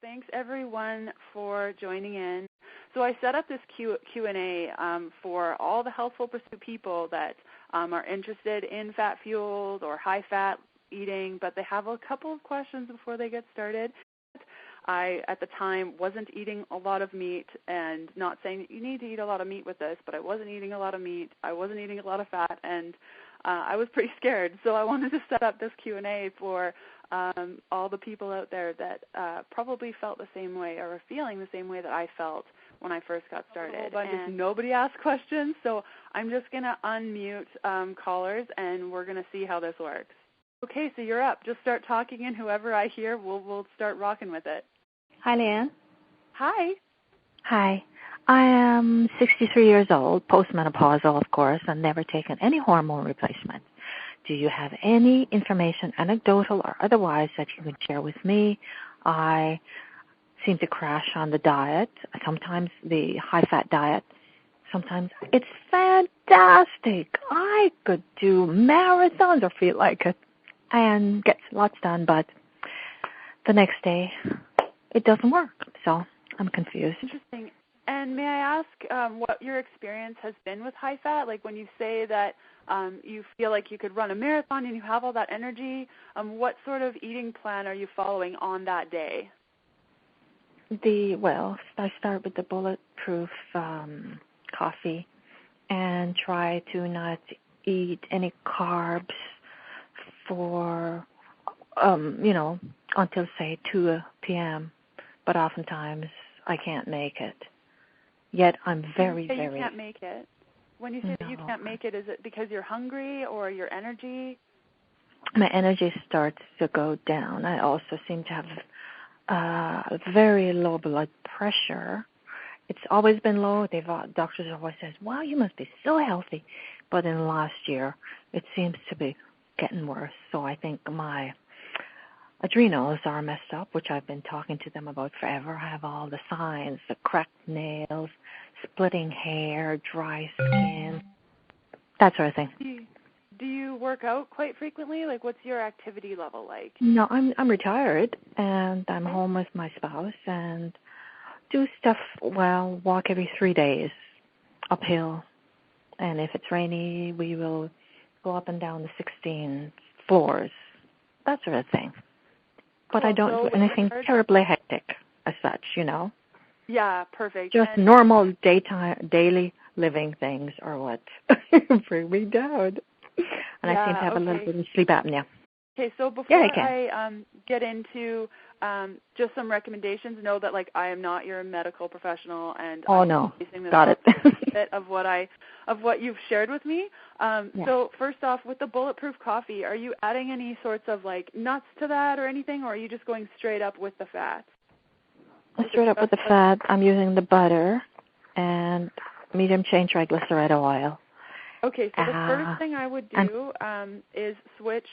Thanks, everyone, for joining in. So I set up this Q&A for all the Healthful Pursuit people that are interested in fat-fueled or high-fat eating, but they have a couple of questions before they get started. I, at the time, wasn't eating a lot of meat, and not saying that you need to eat a lot of meat with this, but I wasn't eating a lot of meat. I wasn't eating a lot of fat, and I was pretty scared. So I wanted to set up this Q&A for all the people out there that probably felt the same way or are feeling the same way that I felt when I first got started. And nobody asked questions, so I'm just going to unmute callers, and we're going to see how this works. Okay, so you're up. Just start talking, and whoever I hear, we'll start rocking with it. Hi, Leanne. Hi. Hi. I am 63 years old, post-menopausal, of course, and never taken any hormone replacement. Do you have any information, anecdotal or otherwise, that you can share with me? I seem to crash on the diet, sometimes the high-fat diet. Sometimes it's fantastic. I could do marathons or feel like it and get lots done, but the next day it doesn't work, so I'm confused. Interesting. And may I ask what your experience has been with high fat? Like when you say that you feel like you could run a marathon and you have all that energy, what sort of eating plan are you following on that day? I start with the bulletproof coffee and try to not eat any carbs for, until, say, 2 p.m., but oftentimes I can't make it. Yet I'm very. You can't make it. When you say that you can't make it, is it because you're hungry or your energy? My energy starts to go down. I also seem to have very low blood pressure. It's always been low. Doctors always says, "Wow, you must be so healthy," but in the last year, it seems to be getting worse. So I think my adrenals are messed up, which I've been talking to them about forever. I have all the signs, the cracked nails, splitting hair, dry skin, that sort of thing. Do you work out quite frequently? Like, what's your activity level like? No, I'm retired, and I'm home with my spouse, and do stuff, walk every 3 days uphill. And if it's rainy, we will go up and down the 16 floors, that sort of thing. But I don't do anything terribly hectic as such, Yeah, perfect. Just normal daily living things are what bring me down. And I seem to have a little bit of sleep apnea. Okay, so before I get into just some recommendations, know that I am not your medical professional, and I'm basing this got it. a bit of what you've shared with me. So first off, with the bulletproof coffee, are you adding any sorts of nuts to that or anything, or are you just going straight up with the fat? Straight up with the fat. I'm using the butter and medium chain triglyceride oil. Okay, so the first thing I would do is switch,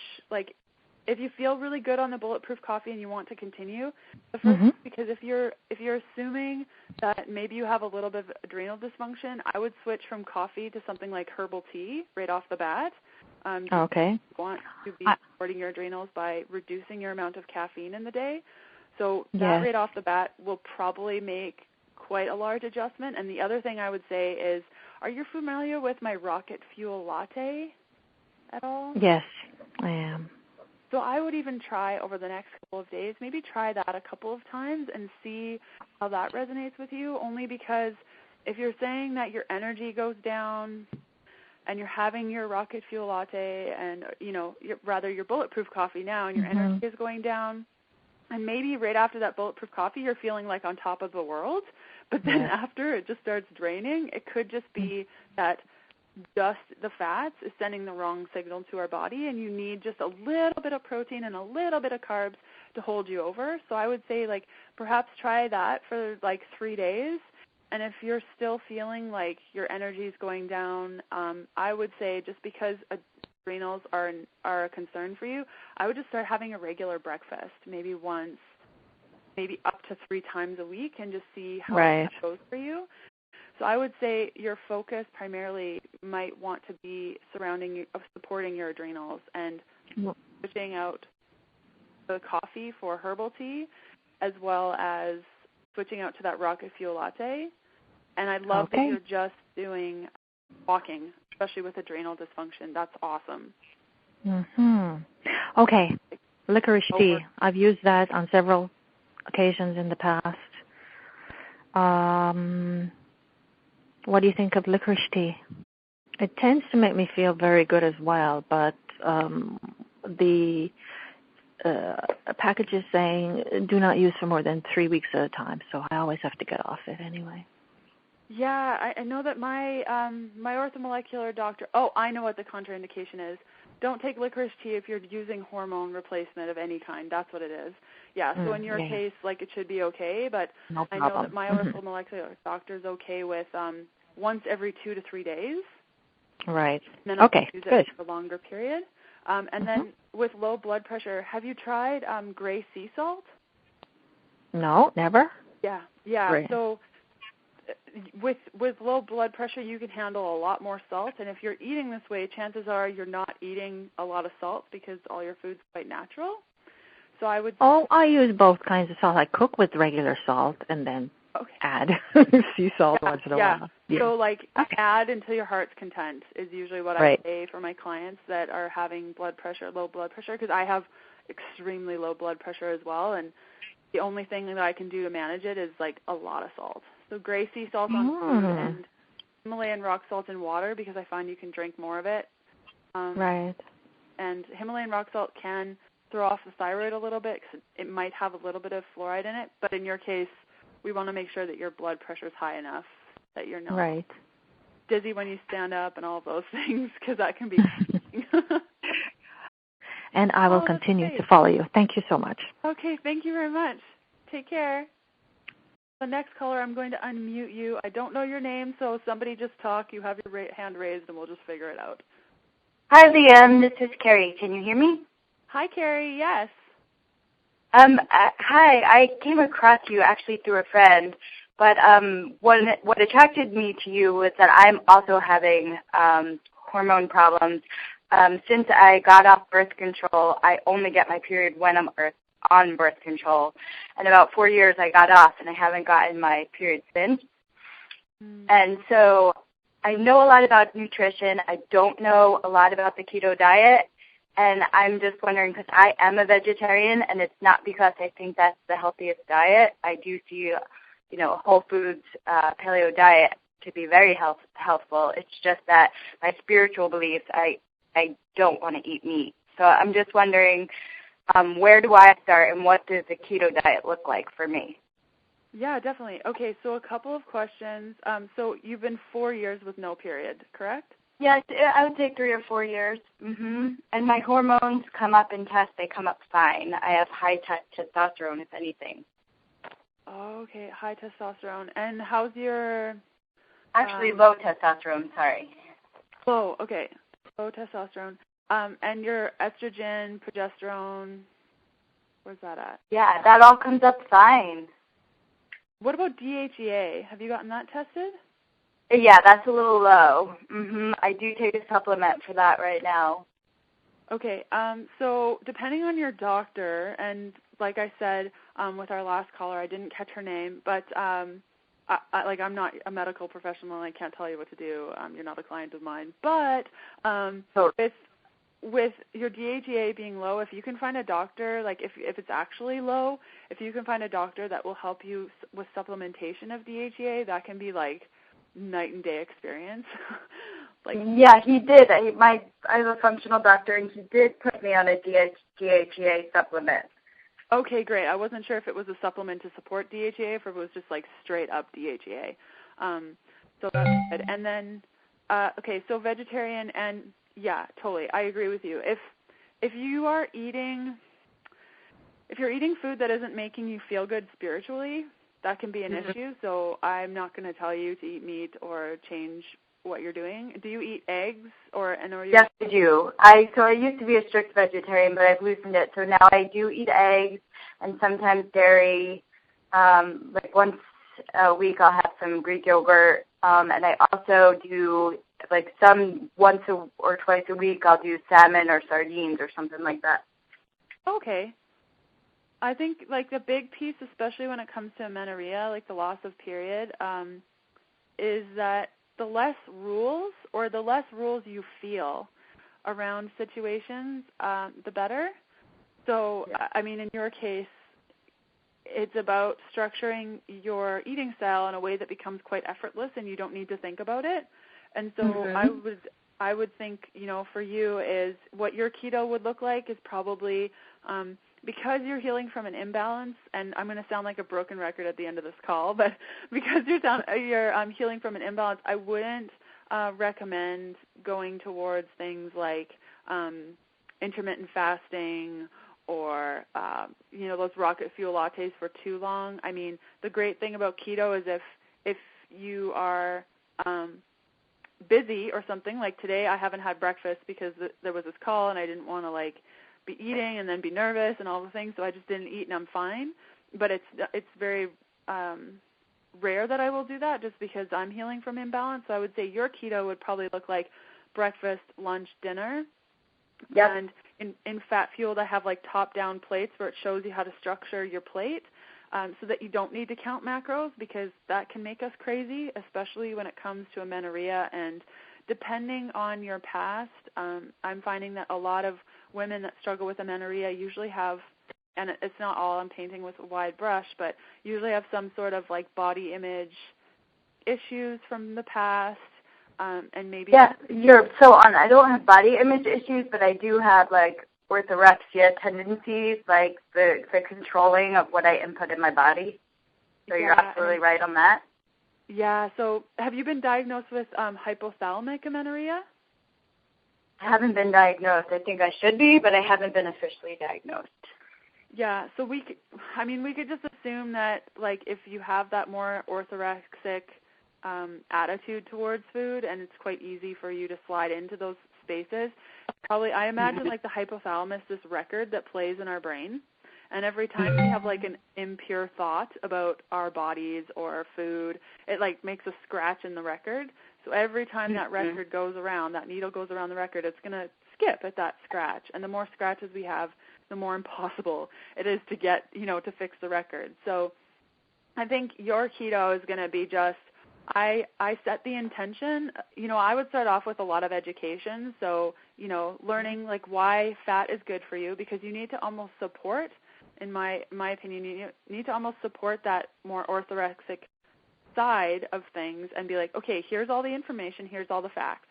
if you feel really good on the bulletproof coffee and you want to continue, the first, because if you're assuming that maybe you have a little bit of adrenal dysfunction, I would switch from coffee to something like herbal tea right off the bat. You want to be supporting your adrenals by reducing your amount of caffeine in the day. So that right off the bat will probably make quite a large adjustment. And the other thing I would say is, are you familiar with my Rocket Fuel latte at all? Yes, I am. So I would even try over the next couple of days, maybe try that a couple of times and see how that resonates with you, only because if you're saying that your energy goes down and you're having your Rocket Fuel latte and, your bulletproof coffee now and your energy is going down, and maybe right after that bulletproof coffee you're feeling like on top of the world, but then after it just starts draining, it could just be that just the fats is sending the wrong signal to our body, and you need just a little bit of protein and a little bit of carbs to hold you over. So I would say perhaps try that for 3 days, and if you're still feeling like your energy is going down, I would say, just because adrenals are a concern for you, I would just start having a regular breakfast, maybe once, maybe up to 3 times a week, and just see how that goes for you. So I would say your focus primarily might want to be supporting your adrenals and switching out the coffee for herbal tea, as well as switching out to that rocket fuel latte. And I love that you're just doing walking, especially with adrenal dysfunction. That's awesome. Okay. Licorice tea. I've used that on several occasions in the past. What do you think of licorice tea? It tends to make me feel very good as well, but the package is saying do not use for more than 3 weeks at a time, so I always have to get off it anyway. Yeah, I know that my my orthomolecular doctor, I know what the contraindication is. Don't take licorice tea if you're using hormone replacement of any kind. That's what it is. Yeah, so in your case, like, it should be okay, but no I know that my orthomolecular doctor's okay with once every 2 to 3 days. Right. And then I'll use it for a longer period. And then with low blood pressure, have you tried gray sea salt? No, never. Yeah. Great. So with low blood pressure, you can handle a lot more salt. And if you're eating this way, chances are you're not eating a lot of salt because all your food's quite natural. So I would. I use both kinds of salt. I cook with regular salt and then add sea salt once in a while. Yeah. So, add until your heart's content is usually what I say for my clients that are having low blood pressure, because I have extremely low blood pressure as well, and the only thing that I can do to manage it is, a lot of salt. So gray sea salt on food and Himalayan rock salt in water, because I find you can drink more of it. Right. And Himalayan rock salt can throw off the thyroid a little bit because it might have a little bit of fluoride in it, but in your case, we want to make sure that your blood pressure is high enough that you're not dizzy when you stand up and all of those things, because that can be And I will continue to follow you. Thank you so much. Okay, thank you very much. Take care. The next caller, I'm going to unmute you. I don't know your name, so somebody just talk. You have your hand raised, and we'll just figure it out. Hi, Liam. This is Carrie. Can you hear me? Hi, Carrie. Yes. Hi. I came across you actually through a friend, but what attracted me to you was that I'm also having hormone problems. Since I got off birth control, I only get my period when I'm on birth control. And about 4 years I got off, and I haven't gotten my period since. And so I know a lot about nutrition. I don't know a lot about the keto diet. And I'm just wondering, because I am a vegetarian, and it's not because I think that's the healthiest diet. I do see, whole foods, paleo diet to be very healthful. It's just that my spiritual beliefs, I don't want to eat meat. So I'm just wondering, where do I start, and what does the keto diet look like for me? Yeah, definitely. Okay, so a couple of questions. So you've been 4 years with no period, correct? Yes, I would say 3 or 4 years. And my hormones come up in tests. They come up fine. I have high testosterone, if anything. Okay, high testosterone. And how's your... Actually, low testosterone, sorry. Oh, okay. Low testosterone. And your estrogen, progesterone, where's that at? Yeah, that all comes up fine. What about DHEA? Have you gotten that tested? Yeah, that's a little low. I do take a supplement for that right now. Okay. So depending on your doctor, and like I said with our last caller, I didn't catch her name, but I'm not a medical professional and I can't tell you what to do. You're not a client of mine. But with your DHEA being low, if you can find a doctor, if it's actually low, if you can find a doctor that will help you with supplementation of DHEA, that can be night and day experience. Yeah, he did. I have a functional doctor, and he did put me on a DHEA supplement. Okay, great. I wasn't sure if it was a supplement to support DHEA, or if it was just straight up DHEA. So that's good. And then, so vegetarian, and yeah, totally, I agree with you. If you're eating food that isn't making you feel good spiritually, that can be an issue. So I'm not going to tell you to eat meat or change what you're doing. Do you eat eggs Yes, I do. I used to be a strict vegetarian, but I've loosened it. So now I do eat eggs and sometimes dairy. Once a week I'll have some Greek yogurt. And I also do once or twice a week I'll do salmon or sardines or something like that. Okay. I think like the big piece, especially when it comes to amenorrhea, like the loss of period, is that the less rules you feel around situations, the better. So, I mean, in your case, it's about structuring your eating style in a way that becomes quite effortless and you don't need to think about it. And so I would think, you know, for you is what your keto would look like is probably because you're healing from an imbalance, and I'm going to sound like a broken record at the end of this call, but because you're healing from an imbalance, I wouldn't recommend going towards things like intermittent fasting or, you know, those rocket fuel lattes for too long. I mean, the great thing about keto is if you are busy or something, like today I haven't had breakfast because there was this call and I didn't want to, like, be eating and then be nervous and all the things, so I just didn't eat and I'm fine. But it's very rare that I will do that just because I'm healing from imbalance. So I would say your keto would probably look like breakfast, lunch, dinner. Yep. And in Fat Fueled, I have like top-down plates where it shows you how to structure your plate so that you don't need to count macros, because that can make us crazy, especially when it comes to amenorrhea. And depending on your past, I'm finding that a lot of women that struggle with amenorrhea usually have, and it's not all, I'm painting with a wide brush, but usually have some sort of like body image issues from the past. And maybe I don't have body image issues, but I do have like orthorexia tendencies, like the controlling of what I input in my body. So you're absolutely right on that. Yeah. So have you been diagnosed with hypothalamic amenorrhea? I haven't been diagnosed. I think I should be, but I haven't been officially diagnosed. Yeah. So we could just assume that, like, if you have that more orthorexic attitude towards food, and it's quite easy for you to slide into those spaces. Probably, I imagine, like the hypothalamus, this record that plays in our brain, and every time we have like an impure thought about our bodies or our food, it like makes a scratch in the record. So every time that record goes around, that needle goes around the record, it's going to skip at that scratch. And the more scratches we have, the more impossible it is to get, you know, to fix the record. So I think your keto is going to be just, I set the intention. You know, I would start off with a lot of education. So, you know, learning like why fat is good for you, because you need to almost support, in my opinion, you need to almost support that more orthorexic side of things and be like, okay, here's all the information, here's all the facts.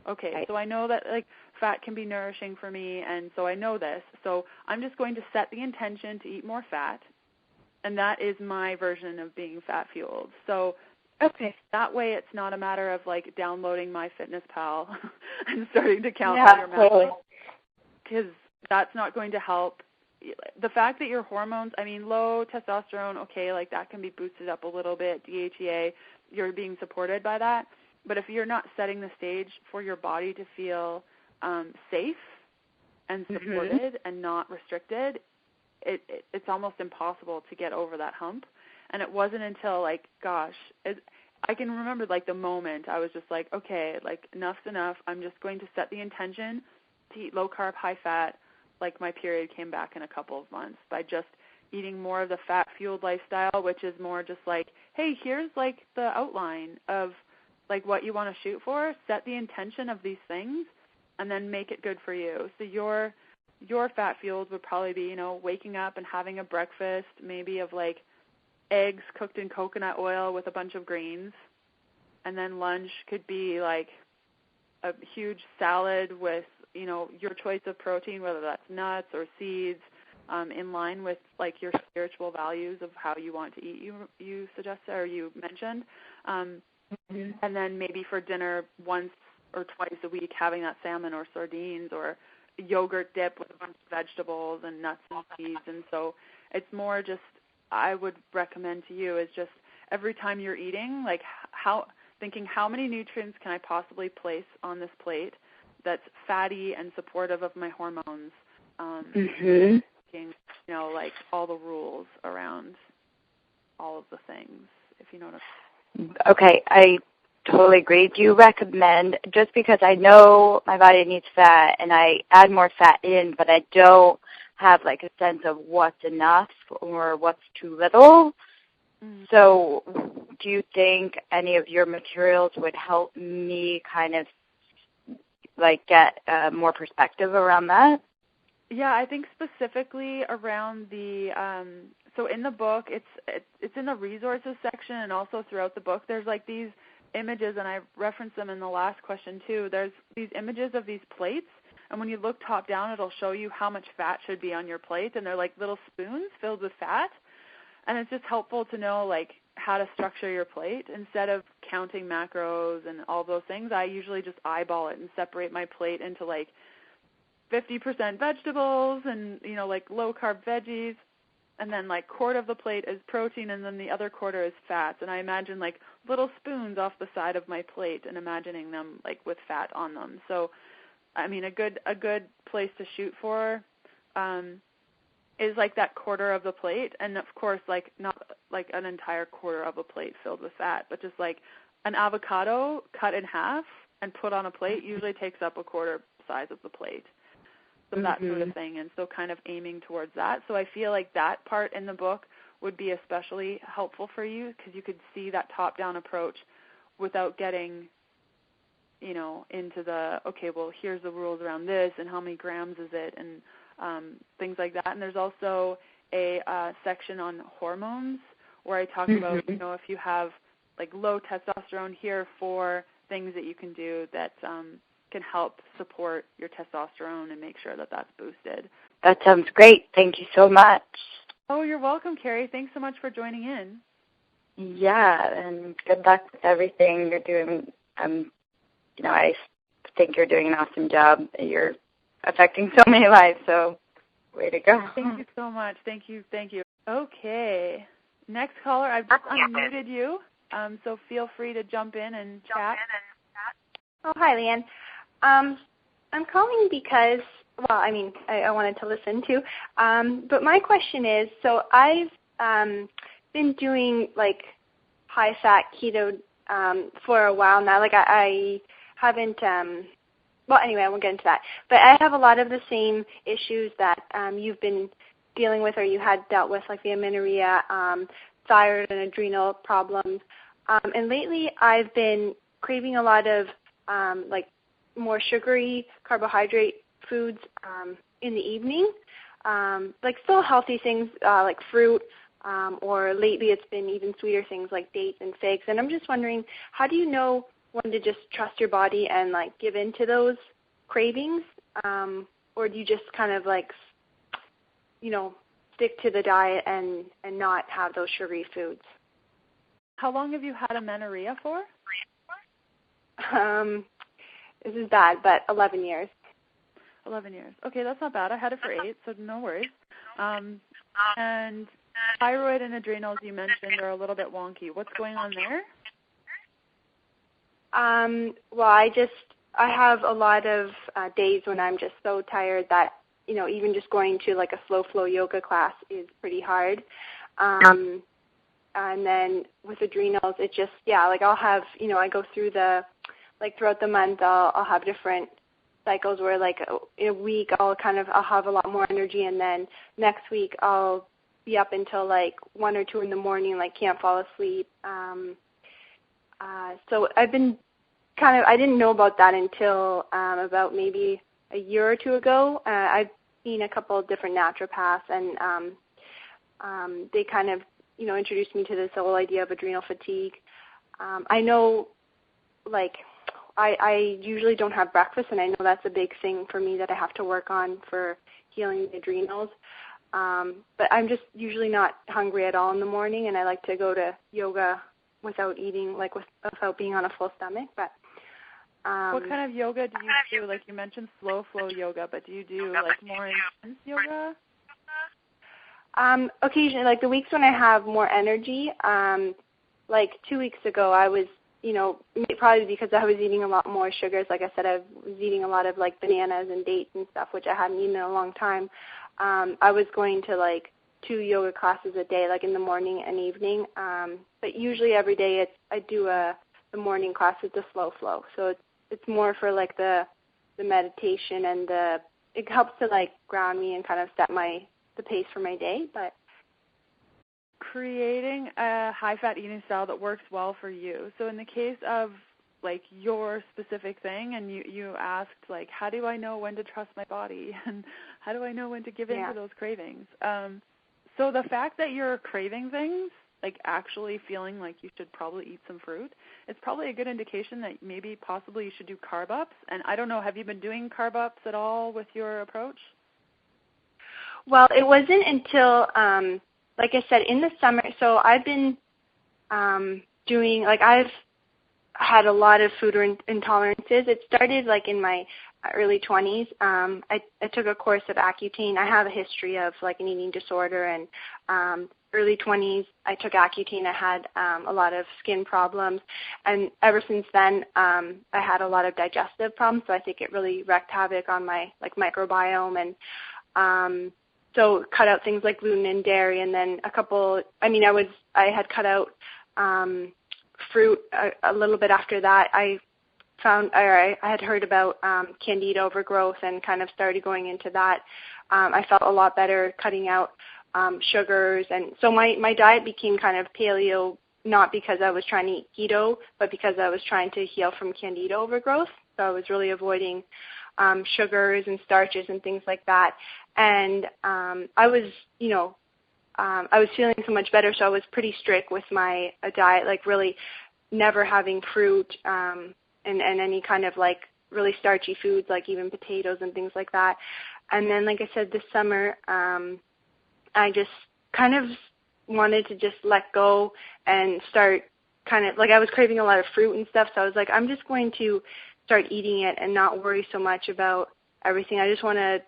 Okay, right. So I know that like fat can be nourishing for me, and so I know this. So I'm just going to set the intention to eat more fat, and that is my version of being fat fueled. So okay, that way it's not a matter of like downloading MyFitnessPal and starting to count all your macros, because that's not going to help. The fact that your hormones, I mean, low testosterone, okay, like that can be boosted up a little bit, DHEA, you're being supported by that. But if you're not setting the stage for your body to feel safe and supported and not restricted, it's almost impossible to get over that hump. And it wasn't until, like, gosh, I can remember, like, the moment I was just like, okay, like, enough's enough. I'm just going to set the intention to eat low-carb, high-fat. Like, my period came back in a couple of months by just eating more of the fat-fueled lifestyle, which is more just like, hey, here's, like, the outline of, like, what you want to shoot for. Set the intention of these things, and then make it good for you. So your fat-fueled would probably be, you know, waking up and having a breakfast, maybe of, like, eggs cooked in coconut oil with a bunch of greens, and then lunch could be like a huge salad with, you know, your choice of protein, whether that's nuts or seeds, in line with like your spiritual values of how you want to eat. You suggested, or you mentioned, and then maybe for dinner once or twice a week having that salmon or sardines or yogurt dip with a bunch of vegetables and nuts and seeds. And so it's more just, I would recommend to you is just every time you're eating, like how many nutrients can I possibly place on this plate that's fatty and supportive of my hormones. You know, like all the rules around all of the things, if you know what I'm saying. Okay, I totally agree. Do you recommend, just because I know my body needs fat and I add more fat in, but I don't have like a sense of what's enough or what's too little. So do you think any of your materials would help me kind of like get more perspective around that? Yeah, I think specifically around the so in the book, it's in the resources section, and also throughout the book, there's like these images, and I referenced them in the last question too. There's these images of these plates, and when you look top down, it'll show you how much fat should be on your plate, and they're like little spoons filled with fat, and it's just helpful to know like how to structure your plate instead of counting macros and all those things. I usually just eyeball it and separate my plate into like 50% vegetables and, you know, like low-carb veggies, and then like quarter of the plate is protein, and then the other quarter is fats. And I imagine like little spoons off the side of my plate and imagining them like with fat on them. So, I mean, a good place to shoot for is like that quarter of the plate, and of course, like not like an entire quarter of a plate filled with fat, but just like an avocado cut in half and put on a plate usually takes up a quarter size of the plate. So that sort of thing, and so kind of aiming towards that. So I feel like that part in the book would be especially helpful for you because you could see that top-down approach without getting, you know, into the, okay, well, here's the rules around this and how many grams is it and things like that. And there's also a section on hormones where I talk about, you know, if you have like low testosterone, here are 4 things that you can do that can help support your testosterone and make sure that that's boosted. That sounds great. Thank you so much. Oh, you're welcome, Carrie. Thanks so much for joining in. Yeah, and good luck with everything you're doing. You know, I think you're doing an awesome job. You're affecting so many lives, so way to go. Thank you so much. Thank you. Okay. Next caller, I've just unmuted you, so feel free to jump in and chat. Oh, hi, Leanne. I'm calling because, well, I mean, I wanted to listen too. But my question is, so I've been doing like high-fat keto for a while now. Like I haven't, well, anyway, I won't get into that. But I have a lot of the same issues that you've been dealing with or you had dealt with, like the amenorrhea, thyroid and adrenal problems. And lately I've been craving a lot of like more sugary carbohydrate foods in the evening, like still healthy things like fruit, or lately it's been even sweeter things like dates and figs. And I'm just wondering, how do you know when to just trust your body and like give in to those cravings, or do you just kind of like, you know, stick to the diet and not have those sugary foods? How long have you had amenorrhea for? This is bad, but 11 years. 11 years. Okay, that's not bad. I had it for 8, so no worries. And thyroid and adrenals, you mentioned, are a little bit wonky. What's going on there? Well, I have a lot of days when I'm just so tired that, you know, even just going to like a slow flow yoga class is pretty hard. And then with adrenals, it just, yeah, like I'll have, you know, I go through like throughout the month, I'll have different cycles where like in a week I'll have a lot more energy, and then next week I'll be up until like 1 or 2 in the morning, like can't fall asleep. So I've been I didn't know about that until about maybe a year or 2 ago. I've seen a couple of different naturopaths, and they kind of, you know, introduced me to this whole idea of adrenal fatigue. I know, like, I usually don't have breakfast, and I know that's a big thing for me that I have to work on for healing the adrenals. But I'm just usually not hungry at all in the morning, and I like to go to yoga without eating, like without being on a full stomach. But what kind of yoga do you do? Like you mentioned slow flow yoga, but do you do like more intense yoga? Occasionally, like the weeks when I have more energy, like 2 weeks ago I was, you know, probably because I was eating a lot more sugars. Like I said, I was eating a lot of like bananas and dates and stuff, which I hadn't eaten in a long time. I was going to like 2 yoga classes a day, like in the morning and evening. But usually every day I do the morning class. It's a slow flow, so it's more for like the meditation and the it helps to like ground me and kind of set the pace for my day. But creating a high-fat eating style that works well for you. So in the case of like your specific thing, and you asked like, how do I know when to trust my body, and how do I know when to give in to those cravings? So the fact that you're craving things, like actually feeling like you should probably eat some fruit, it's probably a good indication that maybe possibly you should do carb ups. And I don't know, have you been doing carb ups at all with your approach? Well, it wasn't until, like I said, in the summer. So I've been doing, like I've had a lot of food intolerances. It started like in my early 20s. I took a course of Accutane. I have a history of like an eating disorder, and early 20s I took Accutane. I had a lot of skin problems, and ever since then I had a lot of digestive problems, so I think it really wreaked havoc on my like microbiome, and so cut out things like gluten and dairy, and then I had cut out fruit a little bit after that. I had heard about candida overgrowth and kind of started going into that. I felt a lot better cutting out sugars, and so my diet became kind of paleo, not because I was trying to eat keto, but because I was trying to heal from candida overgrowth. So I was really avoiding sugars and starches and things like that. And I was feeling so much better, so I was pretty strict with my diet, like really never having fruit and any kind of like really starchy foods, like even potatoes and things like that. And then, like I said, this summer, I just kind of wanted to just let go and start kind of, like I was craving a lot of fruit and stuff, so I was like, I'm just going to start eating it and not worry so much about everything. I just want to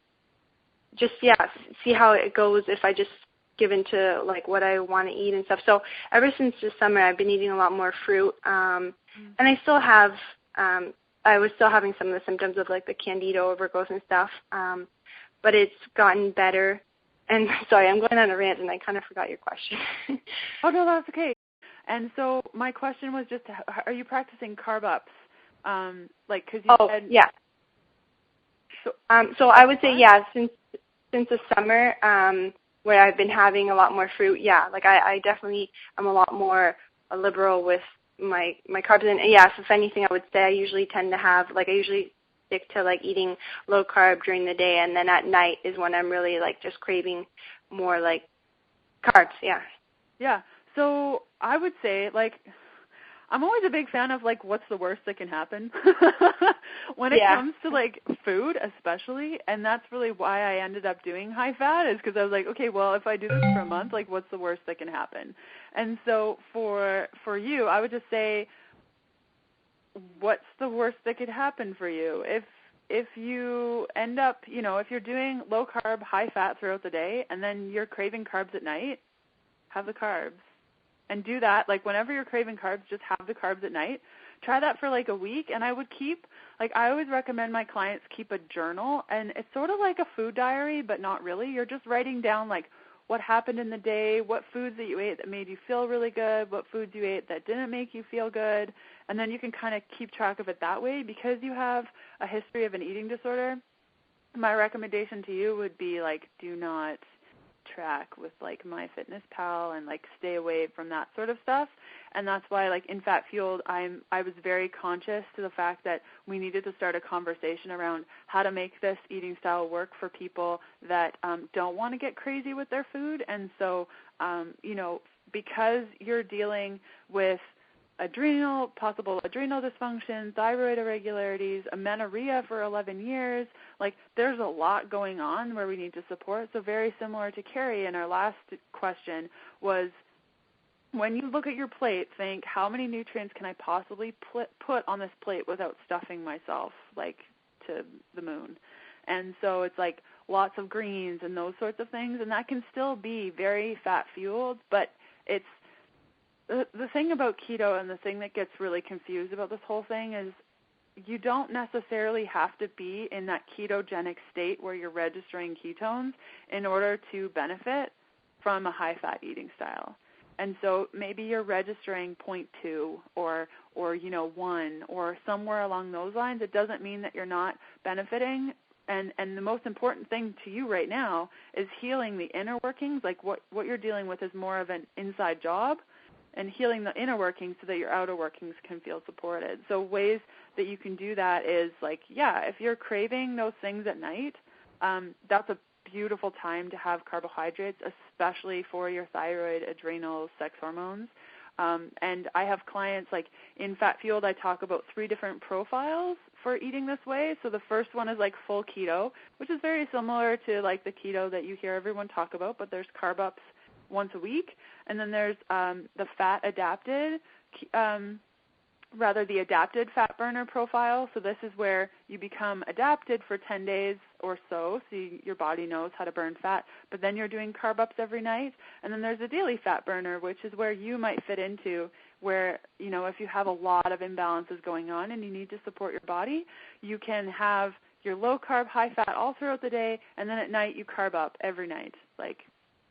see how it goes if I just give into like what I want to eat and stuff. So ever since this summer, I've been eating a lot more fruit, and I still have, I was still having some of the symptoms of like the candida overgrowth and stuff, but it's gotten better. And sorry, I'm going on a rant, and I kind of forgot your question. Oh, no, that's okay. And so my question was just, are you practicing carb ups? Like, because you said... yeah. So I would say, since the summer, where I've been having a lot more fruit, like I definitely am a lot more liberal with my carbs. And yes, if anything, I would say I usually tend to have, like I usually stick to like eating low carb during the day, and then at night is when I'm really like just craving more like carbs, Yeah, so I would say like I'm always a big fan of like what's the worst that can happen when it comes to like food especially, and that's really why I ended up doing high fat, is because I was like, okay, well, if I do this for a month, like what's the worst that can happen? And so for you, I would just say, what's the worst that could happen for you? If you end up, if you're doing low carb, high fat throughout the day, and then you're craving carbs at night, have the carbs. And do that, like whenever you're craving carbs, just have the carbs at night. Try that for like a week, and I would keep, like I always recommend my clients keep a journal, and it's sort of like a food diary, but not really. You're just writing down like what happened in the day, what foods that you ate that made you feel really good, what foods you ate that didn't make you feel good, and then you can kind of keep track of it that way. Because you have a history of an eating disorder, my recommendation to you would be like, do not track with like MyFitnessPal and like stay away from that sort of stuff. And that's why like in Fat Fueled, I was very conscious to the fact that we needed to start a conversation around how to make this eating style work for people that don't want to get crazy with their food. And so because you're dealing with possible adrenal dysfunction, thyroid irregularities, amenorrhea for 11 years. Like, there's a lot going on where we need to support. So very similar to Carrie in our last question was, when you look at your plate, think, how many nutrients can I possibly put on this plate without stuffing myself, like, to the moon? And so it's like lots of greens and those sorts of things, and that can still be very fat-fueled, but it's the thing about keto, and the thing that gets really confused about this whole thing, is you don't necessarily have to be in that ketogenic state where you're registering ketones in order to benefit from a high-fat eating style. And so maybe you're registering 0.2 or 1 or somewhere along those lines. It doesn't mean that you're not benefiting. And the most important thing to you right now is healing the inner workings. Like what you're dealing with is more of an inside job, and healing the inner workings so that your outer workings can feel supported. So ways that you can do that is like, if you're craving those things at night, that's a beautiful time to have carbohydrates, especially for your thyroid, adrenals, sex hormones. And I have clients, like in Fat Fueled, I talk about 3 different profiles for eating this way. So the first one is like full keto, which is very similar to like the keto that you hear everyone talk about, but there's carb ups once a week. And then there's the fat adapted, the adapted fat burner profile. So this is where you become adapted for 10 days or so your body knows how to burn fat, but then you're doing carb ups every night. And then there's a daily fat burner, which is where you might fit into, where, if you have a lot of imbalances going on and you need to support your body, you can have your low-carb, high-fat all throughout the day, and then at night you carb up every night. Like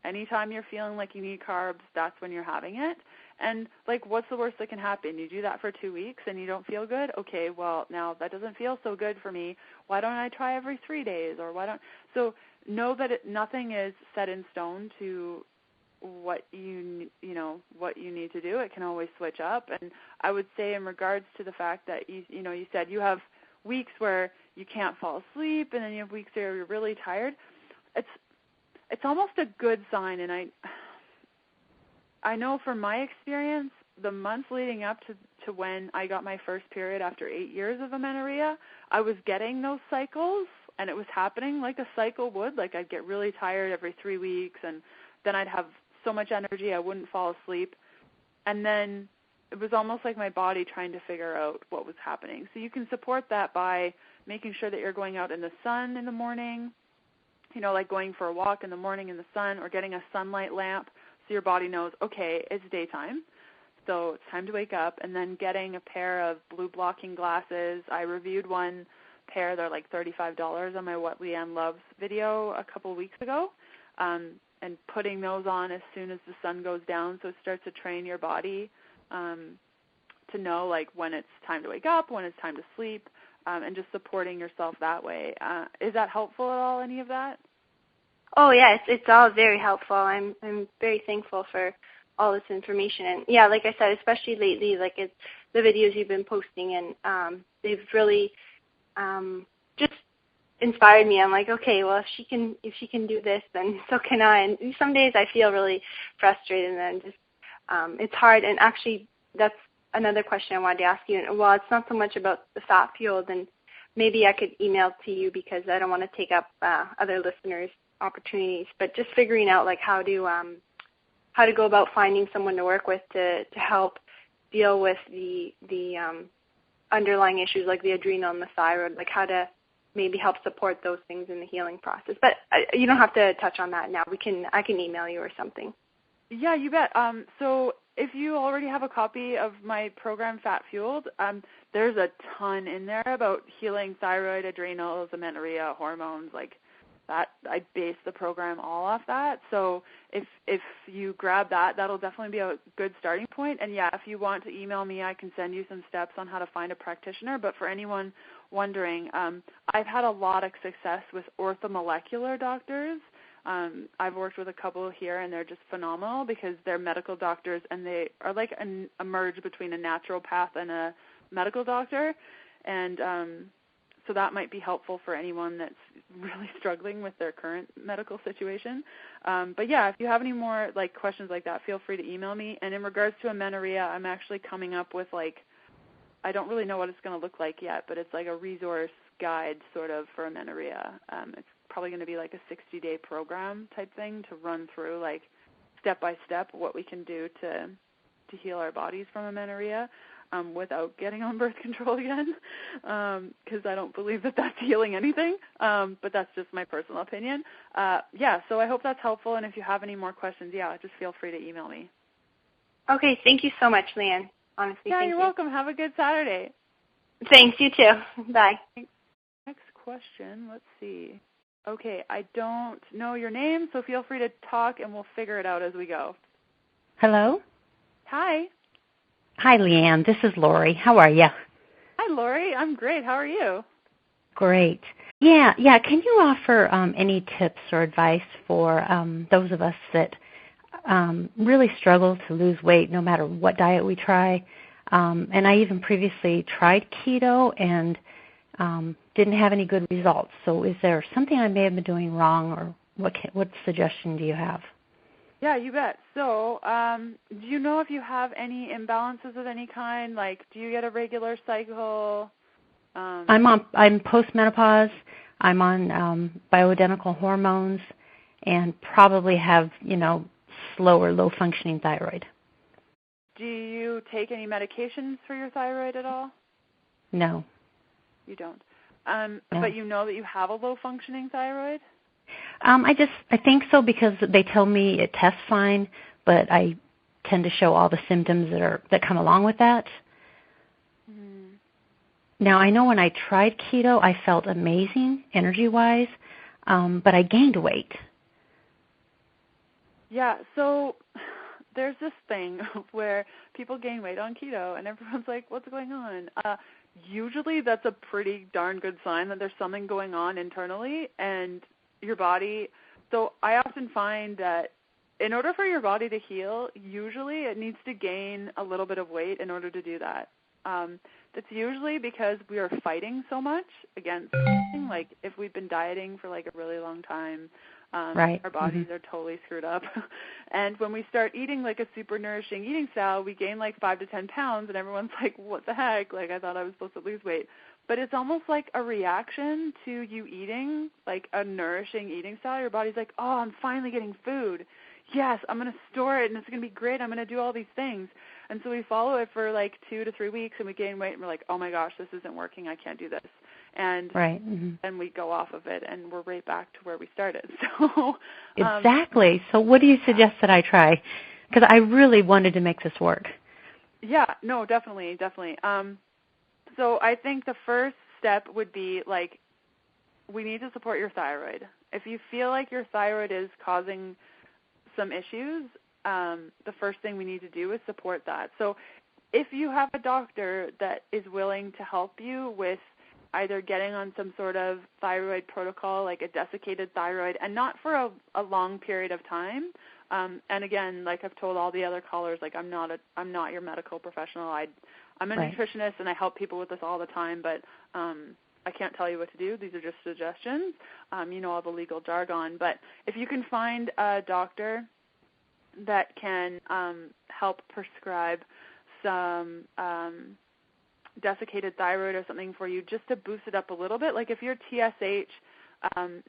anytime you're feeling like you need carbs, that's when you're having it. And, like, what's the worst that can happen? You do that for 2 weeks and you don't feel good? Okay, well, now that doesn't feel so good for me. Why don't I try every 3 days? So know that nothing is set in stone to what you need to do. It can always switch up. And I would say in regards to the fact that, you said you have weeks where you can't fall asleep and then you have weeks where you're really tired, it's almost a good sign. And I know from my experience, the months leading up to when I got my first period after 8 years of amenorrhea, I was getting those cycles, and it was happening like a cycle would. Like I'd get really tired every 3 weeks, and then I'd have so much energy I wouldn't fall asleep. And then it was almost like my body trying to figure out what was happening. So you can support that by making sure that you're going out in the sun in the morning, like going for a walk in the morning in the sun, or getting a sunlight lamp so your body knows, okay, it's daytime, so it's time to wake up. And then getting a pair of blue blocking glasses. I reviewed one pair. They're like $35 on my What Leanne Loves video a couple weeks ago, and putting those on as soon as the sun goes down, so it starts to train your body to know like when it's time to wake up, when it's time to sleep, and just supporting yourself that way. Is that helpful at all, any of that? Oh, yeah, it's all very helpful. I'm very thankful for all this information. And, yeah, like I said, especially lately, like it's the videos you've been posting, and they've really just inspired me. I'm like, okay, well, if she can do this, then so can I. And some days I feel really frustrated, and then just it's hard. And actually, that's another question I wanted to ask you. Well, it's not so much about the Fat Fueled, and maybe I could email to you because I don't want to take up other listeners' opportunities, but just figuring out like how to go about finding someone to work with to help deal with the underlying issues like the adrenal and the thyroid, like how to maybe help support those things in the healing process. But you don't have to touch on that now. I can email you or something. Yeah, you bet. So if you already have a copy of my program Fat Fueled, there's a ton in there about healing thyroid, adrenals, amenorrhea, hormones, like that. I base the program all off that. So if you grab that, that'll definitely be a good starting point. And yeah, if you want to email me, I can send you some steps on how to find a practitioner. But for anyone wondering, I've had a lot of success with orthomolecular doctors. I've worked with a couple here, and they're just phenomenal because they're medical doctors, and they are like a merge between a naturopath and a medical doctor. And so that might be helpful for anyone that's really struggling with their current medical situation. But yeah, if you have any more like questions like that, feel free to email me. And in regards to amenorrhea, I'm actually coming up with I don't really know what it's going to look like yet, but it's like a resource guide sort of for amenorrhea. It's probably going to be like a 60-day program type thing to run through like step by step what we can do to heal our bodies from amenorrhea. Without getting on birth control again, because I don't believe that that's healing anything, but that's just my personal opinion. So I hope that's helpful, and if you have any more questions, just feel free to email me. Okay, thank you so much, Leanne. Honestly, you're welcome. Have a good Saturday. Thanks, you too. Bye. Next question, let's see. Okay, I don't know your name, so feel free to talk, and we'll figure it out as we go. Hello? Hi. Hi, Leanne. This is Lori. How are you? Hi, Lori. I'm great. How are you? Great. Yeah. Can you offer any tips or advice for those of us that really struggle to lose weight no matter what diet we try? And I even previously tried keto and didn't have any good results. So is there something I may have been doing wrong, or what suggestion do you have? Yeah, you bet. So do you know if you have any imbalances of any kind? Like, do you get a regular cycle? I'm post-menopause. I'm on bioidentical hormones and probably have, slower, low-functioning thyroid. Do you take any medications for your thyroid at all? No. You don't. No. But you know that you have a low-functioning thyroid? I think so because they tell me it tests fine, but I tend to show all the symptoms that come along with that. Mm. Now, I know when I tried keto, I felt amazing energy-wise, but I gained weight. Yeah, so there's this thing where people gain weight on keto, and everyone's like, what's going on? Usually that's a pretty darn good sign that there's something going on internally, and your body, so I often find that in order for your body to heal, usually it needs to gain a little bit of weight in order to do that. That's usually because we are fighting so much against something. Like if we've been dieting for like a really long time, right. Our bodies are totally screwed up. And when we start eating like a super nourishing eating style, we gain like 5 to 10 pounds, and everyone's like, what the heck? Like I thought I was supposed to lose weight. But it's almost like a reaction to you eating like a nourishing eating style. Your body's like, oh, I'm finally getting food. Yes, I'm going to store it, and it's going to be great. I'm going to do all these things. And so we follow it for like 2 to 3 weeks, and we gain weight, and we're like, oh, my gosh, this isn't working. I can't do this. And right. and we go off of it, and we're right back to where we started. So exactly. So what do you suggest that I try? Because I really wanted to make this work. Yeah, no, definitely. So I think the first step would be, like, we need to support your thyroid. If you feel like your thyroid is causing some issues, the first thing we need to do is support that. So if you have a doctor that is willing to help you with either getting on some sort of thyroid protocol, like a desiccated thyroid, and not for a long period of time, and again, like I've told all the other callers, like I'm not your medical professional. I'm a nutritionist, and I help people with this all the time, but I can't tell you what to do. These are just suggestions. All the legal jargon. But if you can find a doctor that can help prescribe some desiccated thyroid or something for you just to boost it up a little bit, like if your TSH,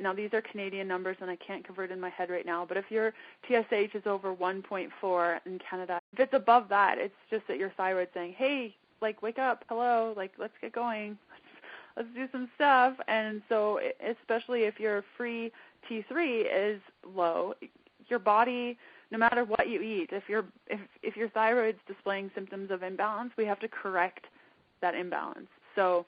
now these are Canadian numbers and I can't convert in my head right now, but if your TSH is over 1.4 in Canada, if it's above that, it's just that your thyroid's saying, hey, like, wake up, hello, like, let's get going, let's do some stuff. And so especially if your free T3 is low, your body, no matter what you eat, if your thyroid's displaying symptoms of imbalance, we have to correct that imbalance. So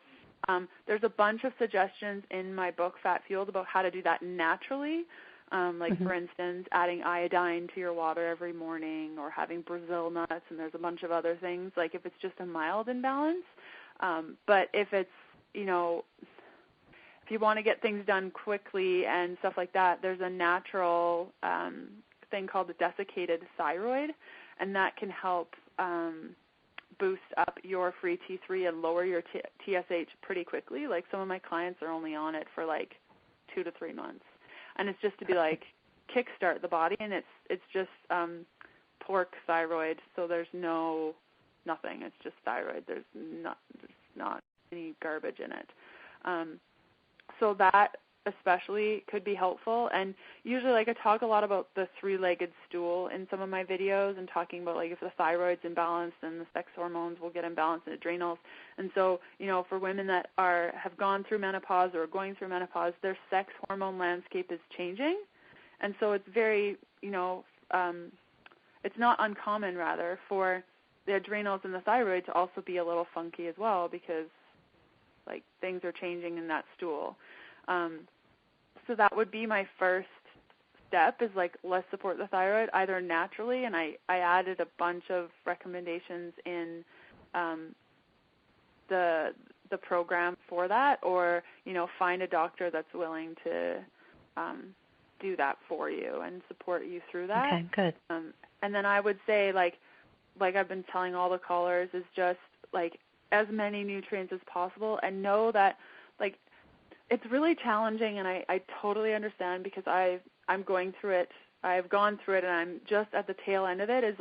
there's a bunch of suggestions in my book, Fat Fueled, about how to do that naturally. For instance, adding iodine to your water every morning, or having Brazil nuts, and there's a bunch of other things, like if it's just a mild imbalance. But if it's, if you want to get things done quickly and stuff like that, there's a natural thing called the desiccated thyroid, and that can help boost up your free T3 and lower your TSH pretty quickly. Like some of my clients are only on it for like 2 to 3 months. And it's just to be like kickstart the body, and it's just pork thyroid, so there's nothing. It's just thyroid. There's not any garbage in it. So that especially could be helpful. And usually, like, I talk a lot about the 3-legged stool in some of my videos, and talking about, like, if the thyroid's imbalanced, then the sex hormones will get imbalanced in adrenals. And so, for women that have gone through menopause or are going through menopause, their sex hormone landscape is changing. And so it's very, it's not uncommon, rather, for the adrenals and the thyroid to also be a little funky as well, because, like, things are changing in that stool. So that would be my first step, is like, let's support the thyroid either naturally, and I added a bunch of recommendations in the the program for that, or, find a doctor that's willing to do that for you and support you through that. Okay, good. And then I would say, like I've been telling all the callers, is just, as many nutrients as possible, and know that, it's really challenging, and I totally understand, because I'm going through it. I've gone through it, and I'm just at the tail end of it, is,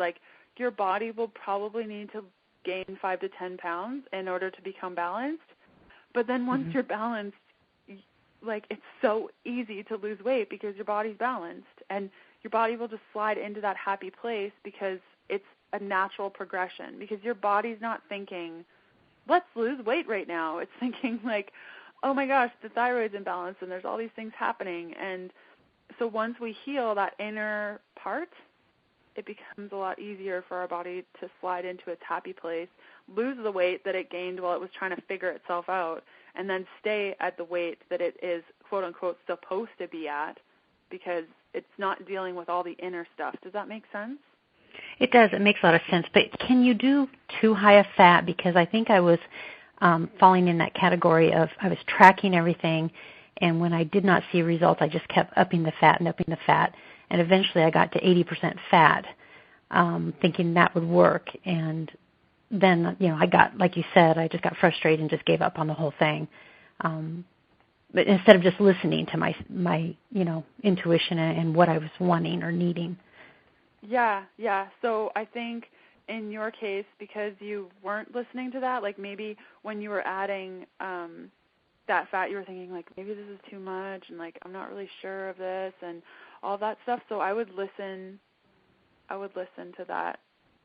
your body will probably need to gain 5 to 10 pounds in order to become balanced. But then once you're balanced, it's so easy to lose weight because your body's balanced, and your body will just slide into that happy place because it's a natural progression, because your body's not thinking, let's lose weight right now. It's thinking oh my gosh, the thyroid's imbalanced and there's all these things happening. And so once we heal that inner part, it becomes a lot easier for our body to slide into its happy place, lose the weight that it gained while it was trying to figure itself out, and then stay at the weight that it is, quote unquote, supposed to be at, because it's not dealing with all the inner stuff. Does that make sense? It does. It makes a lot of sense. But can you do too high a fat? Because I think I was falling in that category of, I was tracking everything, and when I did not see results, I just kept upping the fat, and eventually I got to 80% fat, thinking that would work. And then, I got, like you said, I just got frustrated and just gave up on the whole thing. But instead of just listening to my intuition and what I was wanting or needing. Yeah. So I think in your case, because you weren't listening to that, maybe when you were adding that fat, you were thinking, maybe this is too much, and, I'm not really sure of this, and all that stuff. So I would listen to that.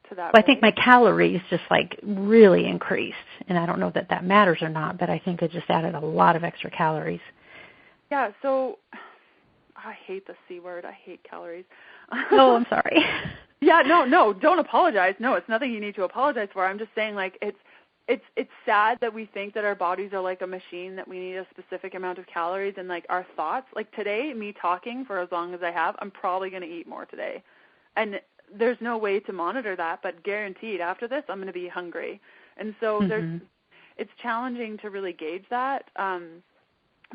Well, I think my calories just, really increased, and I don't know that matters or not, but I think it just added a lot of extra calories. Yeah, so I hate the C word. I hate calories. Oh, I'm sorry. Yeah, no, don't apologize. No, it's nothing you need to apologize for. I'm just saying, it's sad that we think that our bodies are like a machine, that we need a specific amount of calories, and, our thoughts. Today, me talking for as long as I have, I'm probably going to eat more today. And there's no way to monitor that, but guaranteed after this, I'm going to be hungry. And so it's challenging to really gauge that.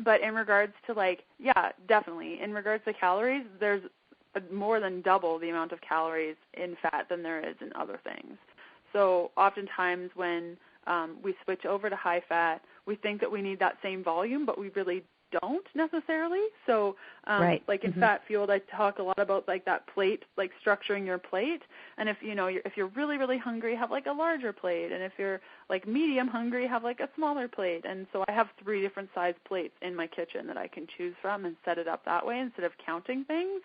But in regards to, definitely. In regards to calories, there's more than double the amount of calories in fat than there is in other things. So oftentimes when we switch over to high fat, we think that we need that same volume, but we really don't necessarily. So right. In Fat Fueled, I talk a lot about that plate, structuring your plate. And if if you're really, really hungry, have a larger plate. And if you're medium hungry, have a smaller plate. And so I have 3 different size plates in my kitchen that I can choose from and set it up that way instead of counting things.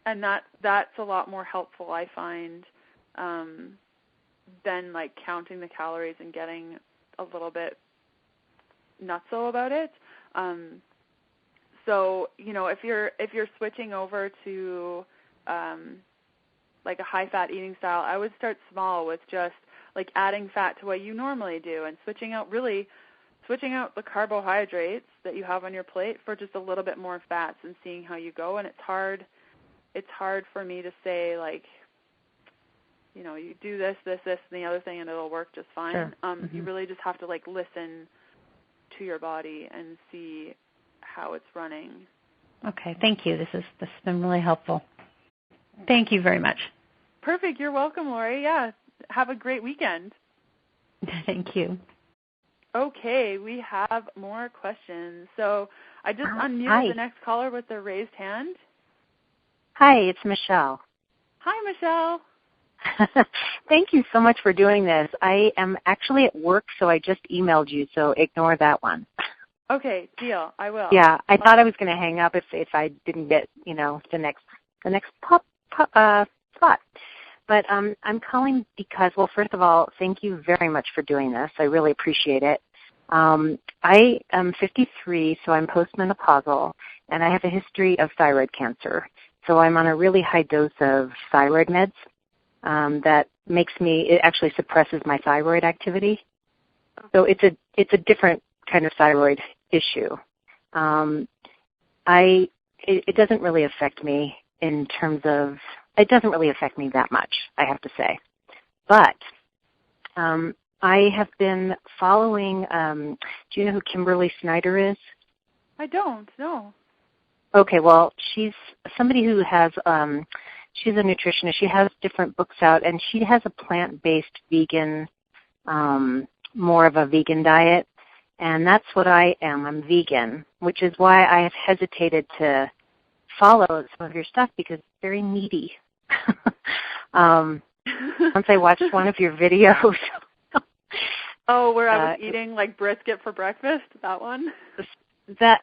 And that's a lot more helpful, I find, than counting the calories and getting a little bit nutso about it. So if you're switching over to a high fat eating style, I would start small with just adding fat to what you normally do, and switching out the carbohydrates that you have on your plate for just a little bit more fats, and seeing how you go. And it's hard for me to say you do this, and the other thing, and it'll work just fine. Sure. You really just have to listen to your body and see how it's running. Okay, thank you. This has been really helpful. Thank you very much. Perfect. You're welcome, Lori. Yeah. Have a great weekend. Thank you. Okay, we have more questions. So I just unmuted the next caller with the raised hand. Hi, it's Michelle. Hi, Michelle. Thank you so much for doing this. I am actually at work, so I just emailed you, so ignore that one. Okay, deal. I will. Yeah, I thought I was going to hang up if I didn't get, the next spot. But I'm calling because, well, first of all, thank you very much for doing this. I really appreciate it. I am 53, so I'm postmenopausal, and I have a history of thyroid cancer. So I'm on a really high dose of thyroid meds that it actually suppresses my thyroid activity. So it's a different kind of thyroid issue. It doesn't really affect me it doesn't really affect me that much, I have to say. But I have been following, do you know who Kimberly Snyder is? I don't, no. Okay, well, she's somebody who has, she's a nutritionist. She has different books out, and she has a plant-based vegan, more of a vegan diet, and that's what I am. I'm vegan, which is why I have hesitated to follow some of your stuff because it's very meaty. Once I watched one of your videos. Oh, where I was eating like brisket for breakfast, that one?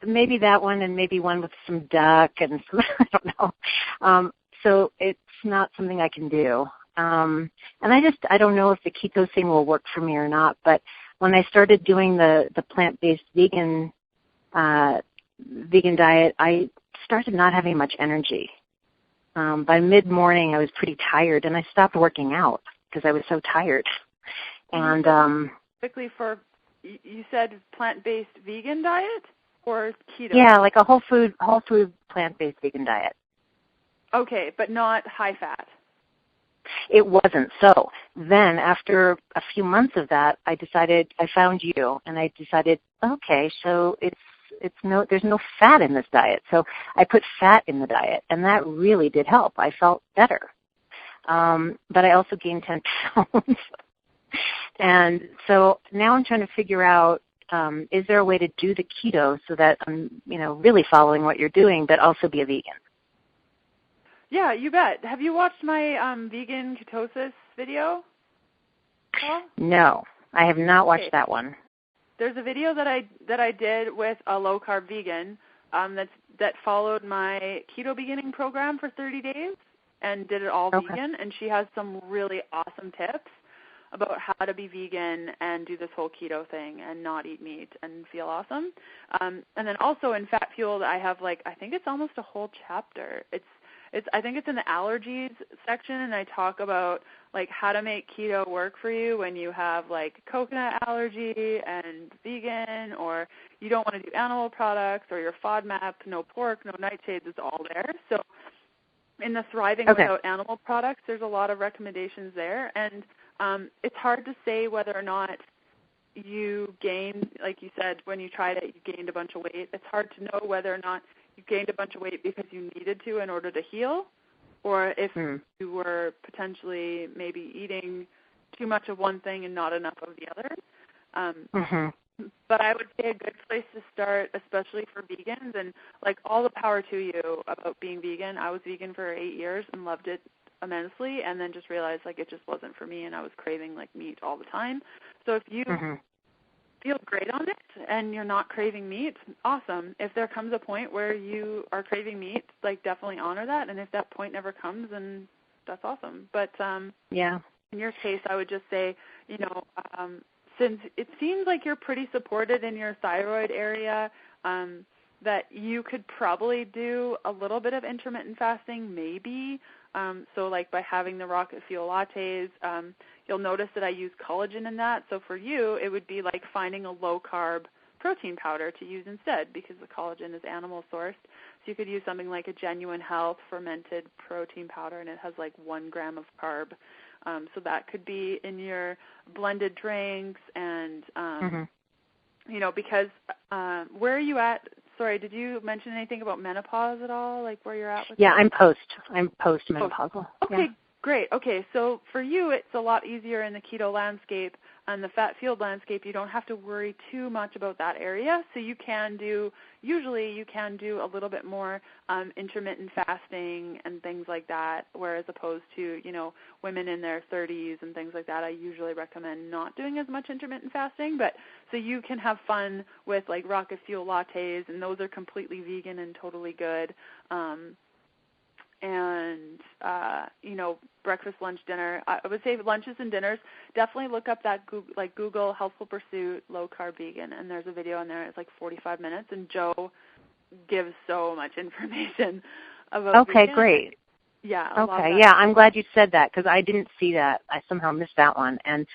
Maybe that one, and maybe one with some duck and some, I don't know. So it's not something I can do. And I don't know if the keto thing will work for me or not, but when I started doing the plant-based vegan diet, I started not having much energy. By mid-morning, I was pretty tired, and I stopped working out because I was so tired. And specifically for, you said plant-based vegan diet or keto? Yeah, like a whole food plant-based vegan diet. Okay, but not high fat. It wasn't. So then after a few months of that, I found you, and I decided, okay, so there's no fat in this diet. So I put fat in the diet, and that really did help. I felt better. But I also gained 10 pounds. And so now I'm trying to figure out, is there a way to do the keto so that I'm, really following what you're doing, but also be a vegan? Yeah, you bet. Have you watched my vegan ketosis video? No, I have not watched that one. There's a video that I did with a low-carb vegan that followed my keto beginning program for 30 days and did it all vegan, and she has some really awesome tips about how to be vegan and do this whole keto thing and not eat meat and feel awesome. And then also in Fat Fueled, I have I think it's almost a whole chapter. I think it's in the allergies section, and I talk about how to make keto work for you when you have coconut allergy and vegan, or you don't want to do animal products, or your FODMAP, no pork, no nightshades, it's all there. So in the Thriving Without Animal Products, there's a lot of recommendations there, and it's hard to say whether or not you gained, like you said, when you tried it, you gained a bunch of weight. It's hard to know whether or not you gained a bunch of weight because you needed to in order to heal, or if you were potentially maybe eating too much of one thing and not enough of the other. But I would say a good place to start, especially for vegans, and all the power to you about being vegan. I was vegan for 8 years and loved it immensely, and then just realized it just wasn't for me, and I was craving meat all the time. So if you feel great on it and you're not craving meat, awesome. If there comes a point where you are craving meat, definitely honor that, and if that point never comes, then that's awesome. But in your case, I would just say, since it seems like you're pretty supported in your thyroid area, that you could probably do a little bit of intermittent fasting, maybe. So by having the rocket fuel lattes, you'll notice that I use collagen in that. So for you, it would be like finding a low-carb protein powder to use instead, because the collagen is animal sourced. So you could use something like a Genuine Health fermented protein powder, and it has 1 gram of carb. So that could be in your blended drinks, and because where are you at? Sorry, did you mention anything about menopause at all? Where you're at with that? I'm post-menopausal. Okay, great. Okay, so for you, it's a lot easier in the keto landscape. On the fat-fueled landscape, you don't have to worry too much about that area. So you can do a little bit more intermittent fasting and things like that, whereas opposed to, women in their 30s and things like that, I usually recommend not doing as much intermittent fasting. But so you can have fun with rocket fuel lattes, and those are completely vegan and totally good. Breakfast, lunch, dinner. I would say lunches and dinners, definitely look up that Google Healthful Pursuit Low-Carb Vegan, and there's a video on there. It's 45 minutes, and Joe gives so much information about vegan. Great. Yeah. I'm glad you said that, because I didn't see that. I somehow missed that one. And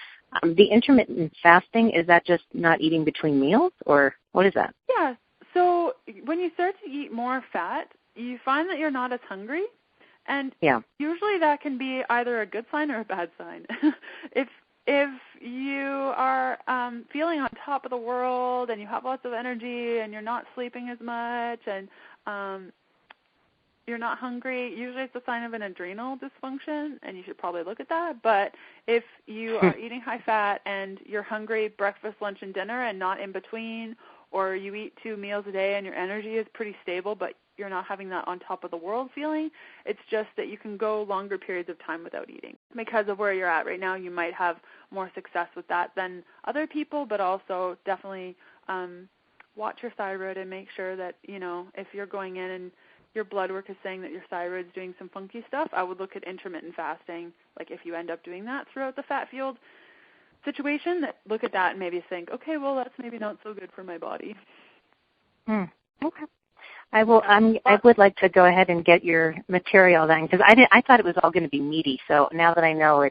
the intermittent fasting, is that just not eating between meals, or what is that? Yeah. So when you start to eat more fat, you find that you're not as hungry. And usually that can be either a good sign or a bad sign. If you feeling on top of the world and you have lots of energy and you're not sleeping as much and you're not hungry, usually it's a sign of an adrenal dysfunction, and you should probably look at that. But if you are eating high fat and you're hungry breakfast, lunch, and dinner and not in between, or you eat 2 meals a day and your energy is pretty stable, but you're not having that on top of the world feeling, it's just that you can go longer periods of time without eating. Because of where you're at right now, you might have more success with that than other people, but also definitely watch your thyroid and make sure that, if you're going in and your blood work is saying that your thyroid's doing some funky stuff, I would look at intermittent fasting. Like if you end up doing that throughout the fat-fueled situation, look at that and maybe think, okay, well, that's maybe not so good for my body. Okay. I would like to go ahead and get your material then, because I thought it was all going to be meaty. So now that I know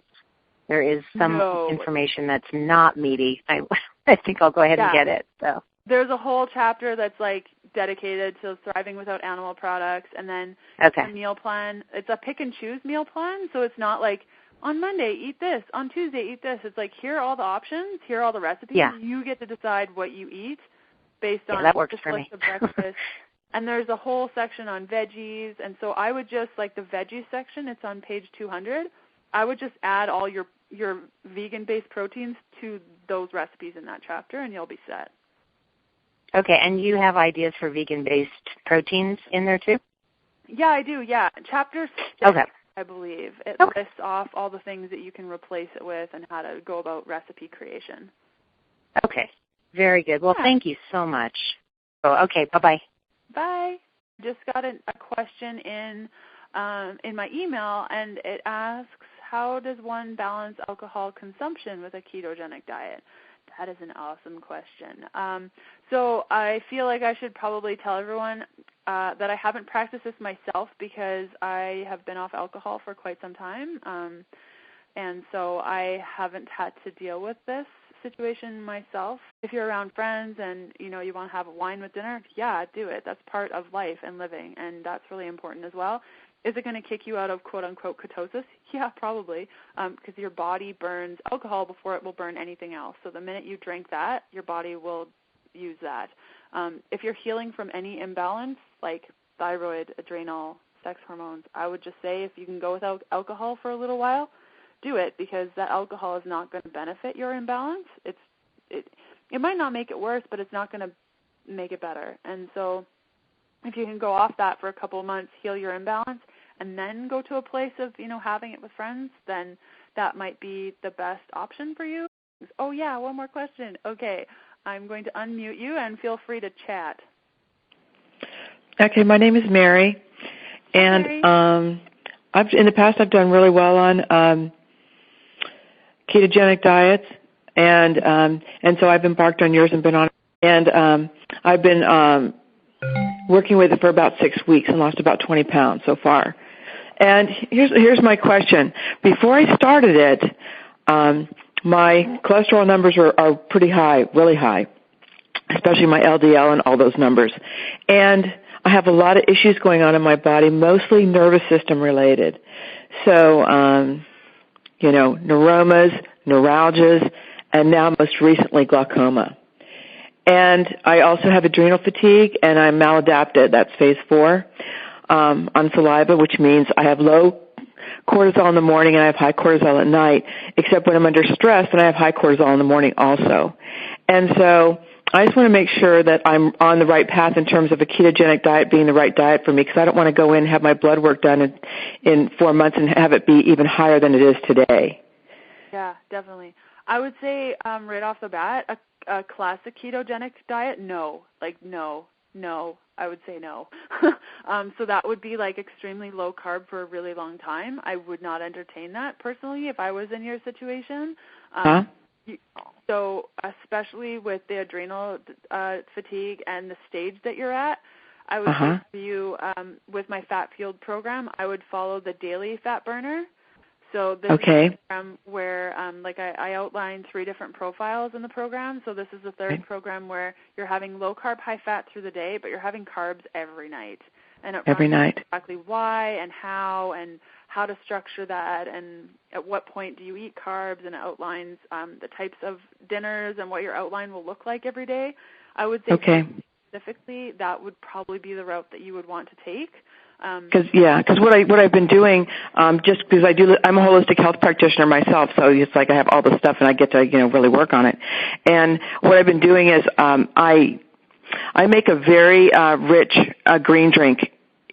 there is some information that's not meaty, I think I'll go ahead and get it. So there's a whole chapter that's like dedicated to thriving without animal products, and then a meal plan. It's a pick and choose meal plan, so it's not like on Monday eat this, on Tuesday eat this. It's like here are all the options, here are all the recipes. Yeah. You get to decide what you eat based on that works just for me. the breakfast. And there's a whole section on veggies, and so I would just, like the veggies section, it's on page 200, I would just add all your vegan-based proteins to those recipes in that chapter, and you'll be set. Okay, and you have ideas for vegan-based proteins in there too? Yeah, I do, yeah. Chapter 6, I believe. It lists off all the things that you can replace it with and how to go about recipe creation. Okay, very good. Well, thank you so much. Oh, okay, bye-bye. Bye. Just got a question in my email, and it asks, how does one balance alcohol consumption with a ketogenic diet? That is an awesome question. So I feel like I should probably tell everyone that I haven't practiced this myself because I have been off alcohol for quite some time, and so I haven't had to deal with this situation myself. If you're around friends and you want to have a wine with dinner, do it. That's part of life and living, and that's really important as well. Is it going to kick you out of quote-unquote ketosis? Yeah, probably, because your body burns alcohol before it will burn anything else. So the minute you drink that, your body will use that. If you're healing from any imbalance, like thyroid, adrenal, sex hormones, I would just say if you can go without alcohol for a little while, do it, because that alcohol is not going to benefit your imbalance. It might not make it worse, but it's not going to make it better. And so if you can go off that for a couple of months, heal your imbalance, and then go to a place of, having it with friends, then that might be the best option for you. Oh, yeah, one more question. Okay, I'm going to unmute you, and feel free to chat. Okay, my name is Mary, and Mary. In the past I've done really well on ketogenic diets, and so I've embarked on yours and been on it. And I've been working with it for about 6 weeks and lost about 20 pounds so far. And here's my question. Before I started it, my cholesterol numbers are pretty high, really high, especially my LDL and all those numbers. And I have a lot of issues going on in my body, mostly nervous system related. So, neuromas, neuralgias, and now most recently glaucoma. And I also have adrenal fatigue, and I'm maladapted. That's phase 4 on saliva, which means I have low cortisol in the morning and I have high cortisol at night, except when I'm under stress, then I have high cortisol in the morning also. And so I just want to make sure that I'm on the right path in terms of a ketogenic diet being the right diet for me, because I don't want to go in and have my blood work done in 4 months and have it be even higher than it is today. Yeah, definitely. I would say right off the bat, a classic ketogenic diet, no. I would say no. So that would be like extremely low carb for a really long time. I would not entertain that personally if I was in your situation. So especially with the adrenal fatigue and the stage that you're at, I would say for you, with my fat fueled program, I would follow the daily fat burner. So this is a program where, I outlined 3 different profiles in the program. So this is the third program where you're having low carb, high fat through the day, but you're having carbs every night. And it runs exactly why and how how to structure that and at what point do you eat carbs, and it outlines the types of dinners and what your outline will look like every day. I would say specifically that would probably be the route that you would want to take. Because what I've been doing, just because I'm a holistic health practitioner myself, so it's like I have all the stuff and I get to really work on it. And what I've been doing is I make a very rich green drink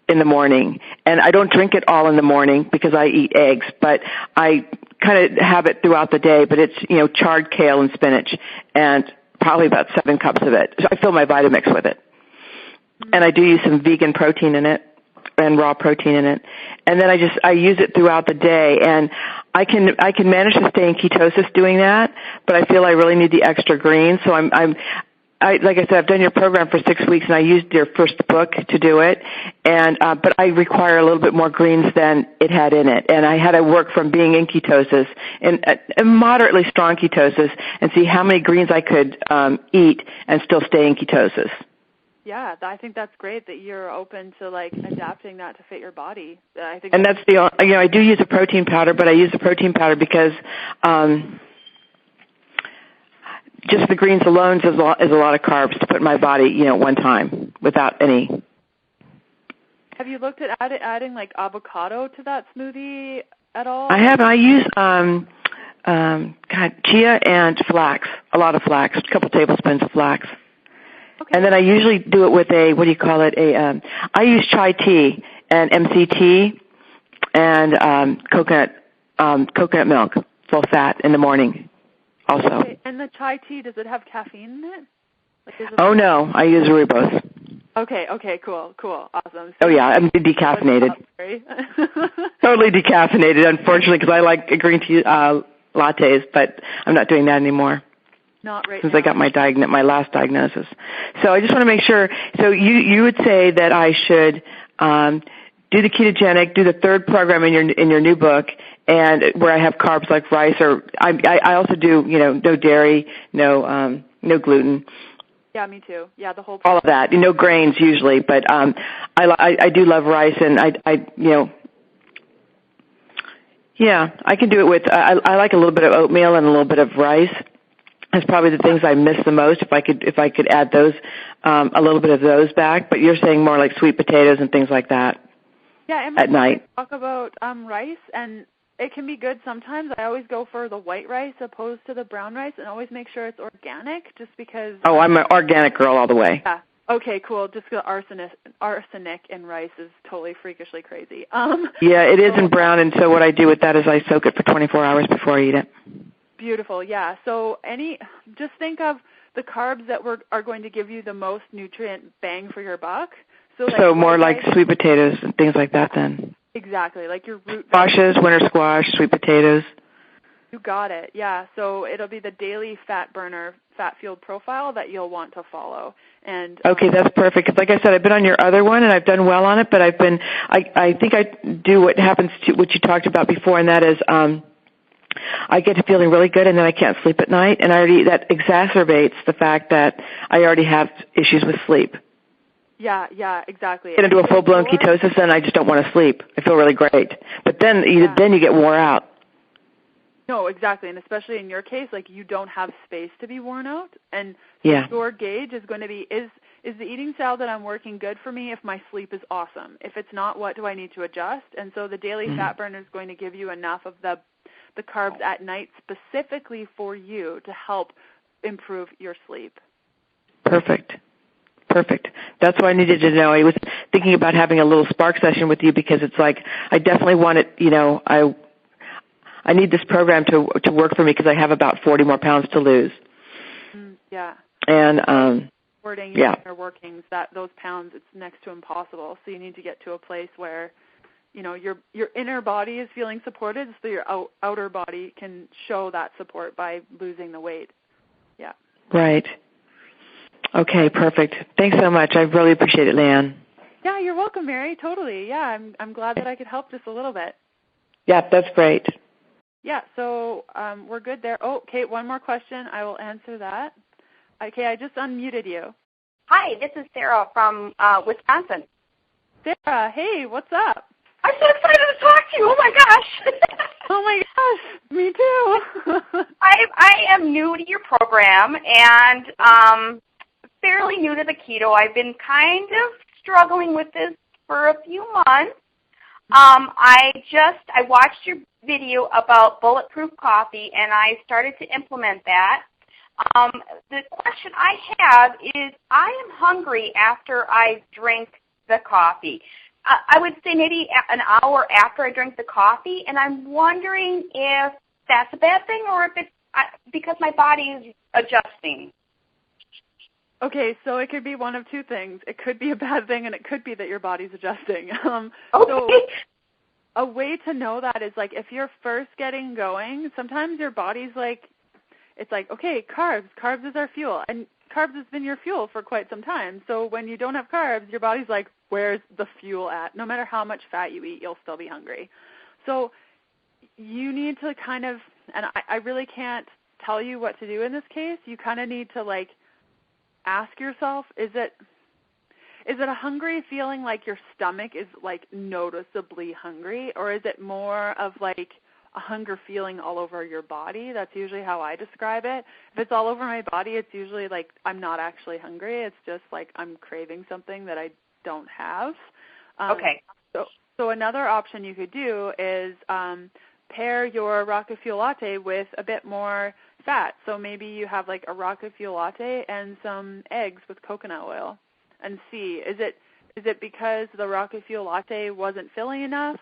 in the morning, and I don't drink it all in the morning because I eat eggs, but I kind of have it throughout the day. But it's charred kale and spinach, and probably about 7 cups of it. So I fill my Vitamix with it, and I do use some vegan protein in it and raw protein in it, and then I use it throughout the day, and I can manage to stay in ketosis doing that, but I feel I really need the extra green, so like I said, I've done your program for 6 weeks, and I used your first book to do it, and but I require a little bit more greens than it had in it, and I had to work from being in ketosis, and a moderately strong ketosis, and see how many greens I could eat and still stay in ketosis. Yeah, I think that's great that you're open to adapting that to fit your body. I think, and that's I do use a protein powder, but I use the protein powder because just the greens alone is a lot of carbs to put in my body, at one time without any. Have you looked at adding avocado to that smoothie at all? I have. I use chia and flax, a lot of flax, a couple tablespoons of flax. Okay. And then I usually do it with I use chai tea and MCT and coconut milk, full fat in the morning also. Okay. And the chai tea, does it have caffeine in it? No, I use rooibos. Okay, cool, awesome. So I'm decaffeinated. Totally decaffeinated, unfortunately, because I like green tea lattes, but I'm not doing that anymore. Not right since now. I got my last diagnosis. So I just want to make sure. So you would say that I should do the ketogenic, do the third program in your new book, and where I have carbs like rice, or I also do no dairy, no gluten. Yeah, me too. Yeah, the whole. All of that. No grains usually, but I do love rice, and I can do it with. I like a little bit of oatmeal and a little bit of rice. That's probably the things I miss the most. If I could add those, a little bit of those back. But you're saying more like sweet potatoes and things like that. Yeah, and at night. Talk about rice, and it can be good sometimes. I always go for the white rice opposed to the brown rice, and always make sure it's organic, just because. Oh, I'm an organic girl all the way. Yeah. Okay, cool. Just the arsenic in rice is totally freakishly crazy. Yeah, it is in brown, and so what I do with that is I soak it for 24 hours before I eat it. Beautiful, yeah. So just think of the carbs that are going to give you the most nutrient bang for your buck. So more like sweet potatoes and things like that then. Exactly, like your root squashes, winter squash, sweet potatoes. You got it, yeah. So it'll be the daily fat burner, fat fueled profile that you'll want to follow. And okay, that's perfect. Because like I said, I've been on your other one and I've done well on it, but I think I do what happens to what you talked about before, and that is I get to feeling really good, and then I can't sleep at night, and that exacerbates the fact that I already have issues with sleep. Yeah, exactly. Get into a full-blown ketosis, and I just don't want to sleep. I feel really great. But then you get wore out. No, exactly, and especially in your case, you don't have space to be worn out, and your gauge is going to be, is the eating style that I'm working good for me if my sleep is awesome? If it's not, what do I need to adjust? And so the daily fat burner is going to give you enough of the carbs at night specifically for you to help improve your sleep. Perfect. That's what I needed to know. I was thinking about having a little spark session with you because it's like I definitely want it, I need this program to work for me because I have about 40 more pounds to lose. Yeah. And your workings, those pounds, it's next to impossible. So you need to get to a place where your inner body is feeling supported, so your outer body can show that support by losing the weight. Yeah. Right. Okay, perfect. Thanks so much. I really appreciate it, Leanne. Yeah, you're welcome, Mary. Totally. Yeah, I'm glad that I could help just a little bit. Yeah, that's great. Yeah, so we're good there. Oh, Kate, one more question. I will answer that. Okay, I just unmuted you. Hi, this is Sarah from Wisconsin. Sarah, hey, what's up? I'm so excited to talk to you. Oh, my gosh. Oh, my gosh. Me too. I am new to your program and fairly new to the keto. I've been kind of struggling with this for a few months. I watched your video about bulletproof coffee, and I started to implement that. The question I have is I am hungry after I drink the coffee. I would say maybe an hour after I drink the coffee, and I'm wondering if that's a bad thing or if it's because my body is adjusting. Okay, so it could be one of two things. It could be a bad thing, and it could be that your body's adjusting. Okay. So a way to know that is, like, if you're first getting going, sometimes your body's like, it's like, okay, carbs is our fuel, and carbs has been your fuel for quite some time. So when you don't have carbs, your body's like, where's the fuel at? No matter how much fat you eat, you'll still be hungry. So you need to kind of, and I really can't tell you what to do in this case. You kind of need to, like, ask yourself, is it a hungry feeling like your stomach is, like, noticeably hungry, or is it more of, like, a hunger feeling all over your body? That's usually how I describe it. If it's all over my body, it's usually like I'm not actually hungry. It's just like I'm craving something that I don't have. Okay. So another option you could do is pair your rocket fuel latte with a bit more fat. So maybe you have like a rocket fuel latte and some eggs with coconut oil, and see, is it because the rocket fuel latte wasn't filling enough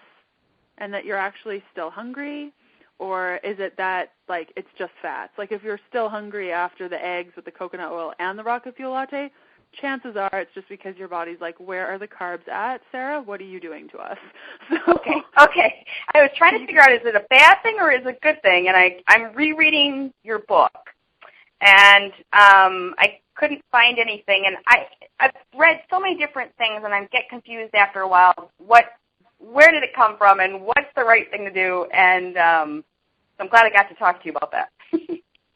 and that you're actually still hungry, or is it that, like, it's just fats? Like, if you're still hungry after the eggs with the coconut oil and the rocket fuel latte, chances are it's just because your body's like, where are the carbs at, Sarah? What are you doing to us? So, Okay. I was trying to figure out, is it a bad thing or is it a good thing? And I'm rereading your book, and I couldn't find anything. And I've read so many different things, and I get confused after a while. Where did it come from, and what's the right thing to do? And so I'm glad I got to talk to you about that.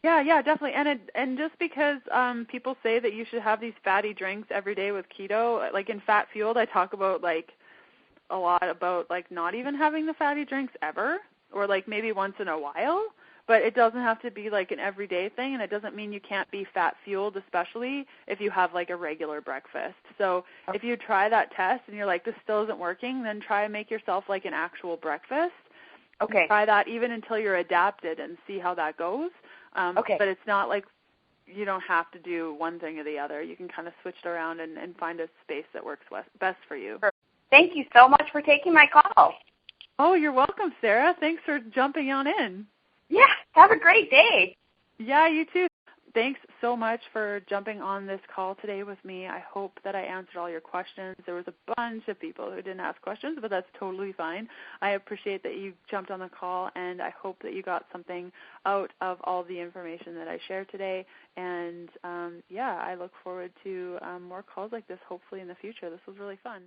Yeah, definitely. And just because people say that you should have these fatty drinks every day with keto, like in Fat Fueled, I talk about, like, a lot about, like, not even having the fatty drinks ever, or, like, maybe once in a while. But it doesn't have to be, like, an everyday thing, and it doesn't mean you can't be fat-fueled, especially if you have, like, a regular breakfast. So if you try that test and you're like, this still isn't working, then try and make yourself, like, an actual breakfast. Okay. Try that even until you're adapted and see how that goes. Okay. But it's not like you don't have to do one thing or the other. You can kind of switch it around and find a space that works best for you. Thank you so much for taking my call. Oh, you're welcome, Sarah. Thanks for jumping on in. Yeah, have a great day. Yeah, you too. Thanks so much for jumping on this call today with me. I hope that I answered all your questions. There was a bunch of people who didn't ask questions, but that's totally fine. I appreciate that you jumped on the call, and I hope that you got something out of all the information that I shared today. And, I look forward to more calls like this hopefully in the future. This was really fun.